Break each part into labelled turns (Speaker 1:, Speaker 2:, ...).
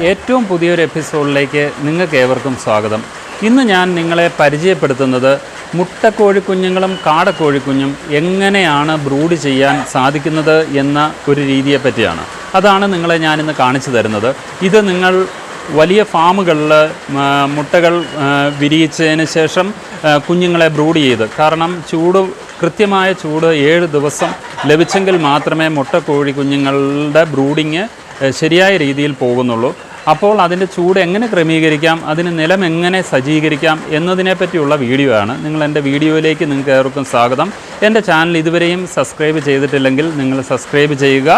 Speaker 1: ഏറ്റവും പുതിയൊരു എപ്പിസോഡിലേക്ക് നിങ്ങൾക്ക് ഏവർക്കും സ്വാഗതം. ഇന്ന് ഞാൻ നിങ്ങളെ പരിചയപ്പെടുത്തുന്നത് മുട്ടക്കോഴിക്കുഞ്ഞുങ്ങളും കാടക്കോഴിക്കുഞ്ഞും എങ്ങനെയാണ് ബ്രൂഡ് ചെയ്യാൻ സാധിക്കുന്നത് എന്ന ഒരു രീതിയെ പറ്റിയാണ്. അതാണ് നിങ്ങളെ ഞാനിന്ന് കാണിച്ചു തരുന്നത്. ഇത് നിങ്ങൾ വലിയ ഫാമുകളിൽ മുട്ടകൾ വിരിയിച്ചതിന് ശേഷം കുഞ്ഞുങ്ങളെ ബ്രൂഡ് ചെയ്ത്, കാരണം കൃത്യമായ ചൂട് 7 ദിവസം ലഭിച്ചെങ്കിൽ മാത്രമേ മുട്ടക്കോഴി കുഞ്ഞുങ്ങളുടെ ബ്രൂഡിങ് ശരിയായ രീതിയിൽ പോകുന്നുള്ളൂ. അപ്പോൾ അതിൻ്റെ ചൂട് എങ്ങനെ ക്രമീകരിക്കാം, അതിന് നിലം എങ്ങനെ സജ്ജീകരിക്കാം എന്നതിനെ പറ്റിയുള്ള വീഡിയോ ആണ്. എൻ്റെ വീഡിയോയിലേക്ക് നിങ്ങൾക്ക് ഏവർക്കും സ്വാഗതം. എൻ്റെ ചാനൽ ഇതുവരെയും സബ്സ്ക്രൈബ് ചെയ്തിട്ടില്ലെങ്കിൽ നിങ്ങൾ സബ്സ്ക്രൈബ് ചെയ്യുക.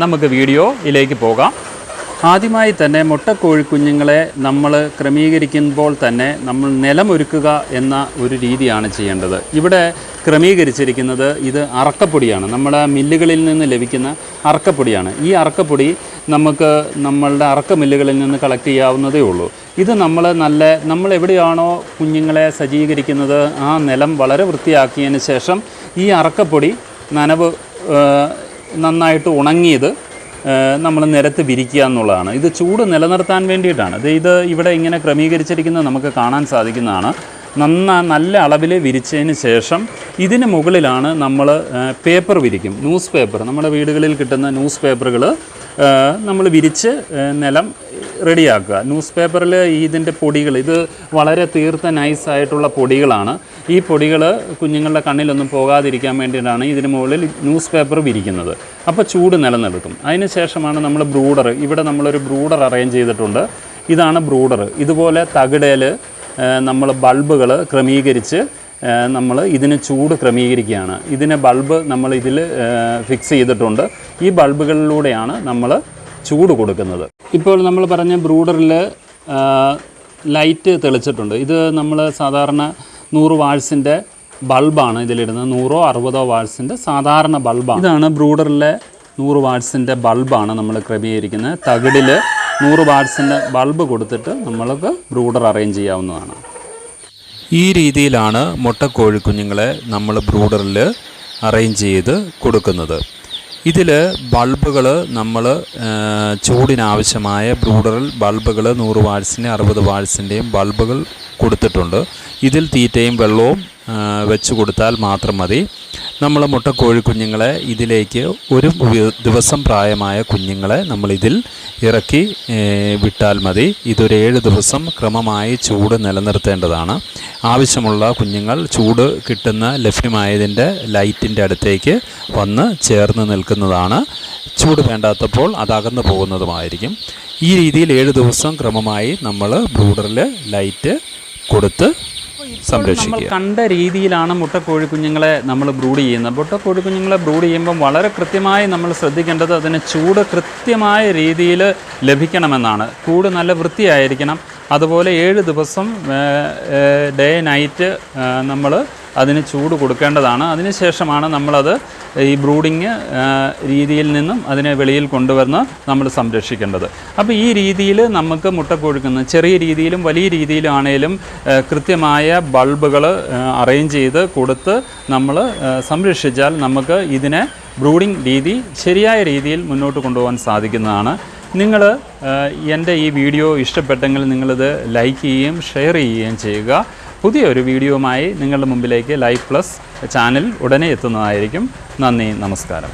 Speaker 1: നമുക്ക് വീഡിയോയിലേക്ക് പോകാം. ആദ്യമായി തന്നെ മുട്ടക്കോഴിക്കുഞ്ഞുങ്ങളെ നമ്മൾ ക്രമീകരിക്കുമ്പോൾ തന്നെ നമ്മൾ നിലമൊരുക്കുക എന്ന ഒരു രീതിയാണ് ചെയ്യേണ്ടത്. ഇവിടെ ക്രമീകരിച്ചിരിക്കുന്നത് ഇത് അറക്കപ്പൊടിയാണ്, നമ്മുടെ മില്ലുകളിൽ നിന്ന് ലഭിക്കുന്ന അറക്കപ്പൊടിയാണ്. ഈ അറക്കപ്പൊടി നമുക്ക് നമ്മളുടെ അറക്ക മില്ലുകളിൽ നിന്ന് കളക്ട് ചെയ്യാവുന്നതേ ഉള്ളൂ. ഇത് നമ്മൾ എവിടെയാണോ കുഞ്ഞുങ്ങളെ സജ്ജീകരിക്കുന്നത് ആ നിലം വളരെ വൃത്തിയാക്കിയതിന് ശേഷം ഈ അറക്കപ്പൊടി നനവ് നന്നായിട്ട് ഉണങ്ങിയത് നമ്മൾ നിരത്ത് വിരിക്കുക എന്നുള്ളതാണ്. ഇത് ചൂട് നിലനിർത്താൻ വേണ്ടിയിട്ടാണ്. ഇത് ഇവിടെ ഇങ്ങനെ ക്രമീകരിച്ചിരിക്കുന്നത് നമുക്ക് കാണാൻ സാധിക്കുന്നതാണ്. നല്ല അളവിൽ വിരിച്ചതിന് ശേഷം ഇതിന് മുകളിലാണ് നമ്മൾ പേപ്പർ വിരിക്കും. ന്യൂസ് പേപ്പർ, നമ്മുടെ വീടുകളിൽ കിട്ടുന്ന ന്യൂസ് പേപ്പറുകൾ നമ്മൾ വിരിച്ച് നിലം റെഡിയാക്കുക. ന്യൂസ് പേപ്പറിൽ ഇതിൻ്റെ പൊടികൾ, ഇത് വളരെ തീർത്ത നൈസായിട്ടുള്ള പൊടികളാണ്. ഈ പൊടികൾ കുഞ്ഞുങ്ങളുടെ കണ്ണിലൊന്നും പോകാതിരിക്കാൻ വേണ്ടിയിട്ടാണ് ഇതിന് മുകളിൽ ന്യൂസ് പേപ്പർ വിരിക്കുന്നത്. അപ്പോൾ ചൂട് നിലനിർത്തും. അതിന് ശേഷമാണ് നമ്മൾ ബ്രൂഡർ, ഇവിടെ നമ്മളൊരു ബ്രൂഡർ അറേഞ്ച് ചെയ്തിട്ടുണ്ട്. ഇതാണ് ബ്രൂഡർ. ഇതുപോലെ തകിടയിൽ നമ്മൾ ബൾബുകൾ ക്രമീകരിച്ച് നമ്മൾ ഇതിന് ചൂട് ക്രമീകരിക്കുകയാണ്. ഇതിന് ബൾബ് നമ്മൾ ഇതിൽ ഫിക്സ് ചെയ്തിട്ടുണ്ട്. ഈ ബൾബുകളിലൂടെയാണ് നമ്മൾ ചൂട് കൊടുക്കുന്നത്. ഇപ്പോൾ നമ്മൾ പറഞ്ഞ ബ്രൂഡറിൽ ലൈറ്റ് തെളിച്ചിട്ടുണ്ട്. ഇത് നമ്മൾ സാധാരണ 100 വാട്ട്സിൻ്റെ ബൾബാണ് ഇതിലിടുന്നത്. 100 60 വാട്ട്സിൻ്റെ സാധാരണ ബൾബാണ്. ഇതാണ് ബ്രൂഡറിലെ 100 വാട്ട്സിൻ്റെ ബൾബാണ് നമ്മൾ ക്രമീകരിക്കുന്നത്. തകിടിൽ 100 വാട്ട്സിൻ്റെ ബൾബ് കൊടുത്തിട്ട് നമ്മൾക്ക് ബ്രൂഡർ അറേഞ്ച് ചെയ്യാവുന്നതാണ്.
Speaker 2: ഈ രീതിയിലാണ് മുട്ടക്കോഴിക്കുഞ്ഞുങ്ങളെ നമ്മൾ ബ്രൂഡറിൽ അറേഞ്ച് ചെയ്ത് കൊടുക്കുന്നത്. ഇതിൽ ബൾബുകൾ നമ്മൾ ചൂടിനാവശ്യമായ ബ്രൂഡറിൽ ബൾബുകൾ 100 വാട്ട്സിൻ്റെ 60 വാട്ട്സിൻ്റെയും ബൾബുകൾ കൊടുത്തിട്ടുണ്ട്. ഇതിൽ തീറ്റയും വെള്ളവും വെച്ച് കൊടുത്താൽ മാത്രം മതി. നമ്മൾ മുട്ടക്കോഴിക്കുഞ്ഞുങ്ങളെ ഇതിലേക്ക് ഒരു ദിവസം പ്രായമായ കുഞ്ഞുങ്ങളെ നമ്മളിതിൽ ഇറക്കി വിട്ടാൽ മതി. ഇതൊരു 7 ദിവസം ക്രമമായി ചൂട് നിലനിർത്തേണ്ടതാണ്. ആവശ്യമുള്ള കുഞ്ഞുങ്ങൾ ചൂട് ലഭ്യമായതിൻ്റെ ലൈറ്റിൻ്റെ അടുത്തേക്ക് വന്ന് ചേർന്ന് നിൽക്കുന്നതാണ്. ചൂട് വേണ്ടാത്തപ്പോൾ അതകന്നു പോകുന്നതുമായിരിക്കും. ഈ രീതിയിൽ 7 ദിവസം ക്രമമായി നമ്മൾ ബ്രൂഡറിൽ ലൈറ്റ് കൊടുത്ത് സംരക്ഷിക്കുക.
Speaker 1: നമ്മൾ കണ്ട രീതിയിലാണ് മുട്ടക്കോഴിക്കുഞ്ഞുങ്ങളെ നമ്മൾ ബ്രൂഡ് ചെയ്യുന്നത്. മുട്ടക്കോഴിക്കുഞ്ഞുങ്ങളെ ബ്രൂഡ് ചെയ്യുമ്പം വളരെ കൃത്യമായി നമ്മൾ ശ്രദ്ധിക്കേണ്ടത് അതിന് ചൂട് കൃത്യമായ രീതിയിൽ ലഭിക്കണമെന്നാണ്. കൂട് നല്ല വൃത്തിയായിരിക്കണം. അതുപോലെ 7 ദിവസം ഡേ നൈറ്റ് നമ്മൾ അതിന് ചൂട് കൊടുക്കേണ്ടതാണ്. അതിനുശേഷമാണ് നമ്മളത് ഈ ബ്രൂഡിങ് രീതിയിൽ നിന്നും അതിനെ വെളിയിൽ കൊണ്ടുവന്ന് നമ്മൾ സംരക്ഷിക്കേണ്ടത്. അപ്പോൾ ഈ രീതിയിൽ നമുക്ക് മുട്ടക്കോഴിക്കുന്ന ചെറിയ രീതിയിലും വലിയ രീതിയിലും ആണെങ്കിലും കൃത്യമായ ബൾബുകൾ അറേഞ്ച് ചെയ്ത് കൊടുത്ത് നമ്മൾ സംരക്ഷിച്ചാൽ നമുക്ക് ഇതിനെ ബ്രൂഡിങ് രീതി ശരിയായ രീതിയിൽ മുന്നോട്ട് കൊണ്ടുപോകാൻ സാധിക്കുന്നതാണ്. നിങ്ങൾ എൻ്റെ ഈ വീഡിയോ ഇഷ്ടപ്പെട്ടെങ്കിൽ നിങ്ങളിത് ലൈക്ക് ചെയ്യുകയും ഷെയർ ചെയ്യുകയും ചെയ്യുക. പുതിയൊരു വീഡിയോയുമായി നിങ്ങളുടെ മുമ്പിലേക്ക് ലൈഫ് പ്ലസ് ചാനൽ ഉടനെ എത്തുന്നതായിരിക്കും. നന്ദി, നമസ്കാരം.